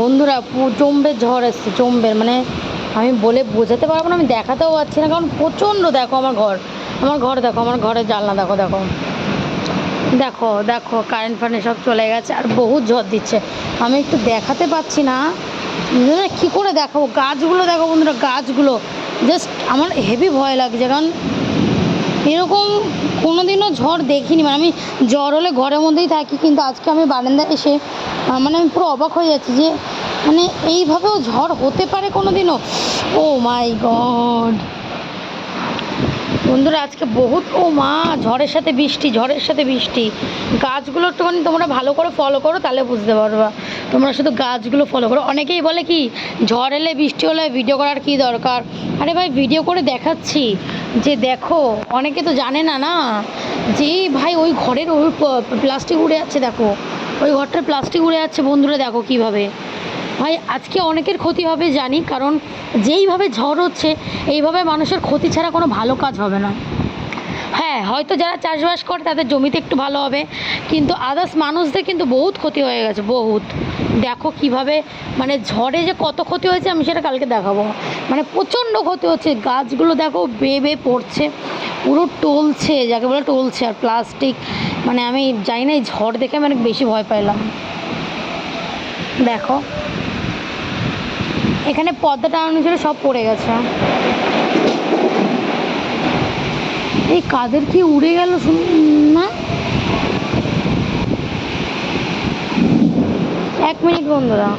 বন্ধুরা চম্বের ঝড় এসছে, চম্বের মানে আমি বলে বোঝাতে পারবো না, আমি দেখাতেও পারছি না, কারণ প্রচণ্ড। দেখো আমার ঘর দেখো, আমার ঘরের জানলা দেখো, দেখো দেখো দেখো কারেন্ট ফারেন্ট সব চলে গেছে, আর বহুত ঝড় দিচ্ছে। আমি একটু দেখাতে পাচ্ছি না, কী করে দেখাবো। গাছগুলো দেখো বন্ধুরা, গাছগুলো জাস্ট আমার হেভি ভয় লাগছে, কারণ এরকম কোনোদিনও ঝড় দেখিনি। মানে আমি জ্বর হলে ঘরের মধ্যেই থাকি, কিন্তু আজকে আমি বারান্দায় এসে মানে আমি পুরো অবাক হয়ে যাচ্ছি যে মানে এইভাবেও ঝড় হতে পারে কোনো দিনও। ও মাই গড বন্ধুরা, আজকে বহুত ঝড়ের সাথে বৃষ্টি, ঝড়ের সাথে বৃষ্টি। গাছগুলো একটুখানি তোমরা ভালো করে ফলো করো, তাহলে বুঝতে পারবা। তোমরা শুধু গাছগুলো ফলো করো। অনেকেই বলে কি ঝড় এলে বৃষ্টি হলে ভিডিও করার কি দরকার। আরে ভাই, ভিডিও করে দেখাচ্ছি যে দেখো, অনেকে তো জানে না না যে ভাই ওই ঘরের ওই প্লাস্টিক উড়ে যাচ্ছে, দেখো ওই ঘরটার প্লাস্টিক উড়ে যাচ্ছে বন্ধুরা, দেখো কীভাবে। ভাই আজকে অনেকের ক্ষতি হবে জানি, কারণ যেইভাবে ঝড় হচ্ছে এইভাবে মানুষের ক্ষতি ছাড়া কোনো ভালো কাজ হবে না। হ্যাঁ, হয়তো যারা চাষবাস করে তাদের জমিতে একটু ভালো হবে, কিন্তু আদার্স মানুষদের কিন্তু বহুত ক্ষতি হয়ে গেছে, বহুত। দেখো কিভাবে মানে ঝড়ে যে কত ক্ষতি হয়েছে আমি সেটা কালকে দেখাবো। মানে প্রচণ্ড ক্ষতি হচ্ছে, গাছগুলো দেখো বেয়ে বেয়ে পড়ছে, পুরো টলছে, যাকে বলে টলছে। আর প্লাস্টিক, মানে আমি জানি না, এই ঝড় দেখে আমি অনেক বেশি ভয় পাইলাম। দেখো এখানে পর্দা টানানো ছিল, সব পড়ে গেছে। এই কাদের কি উড়ে গেল না। 1 মিনিট বন্ধুরা।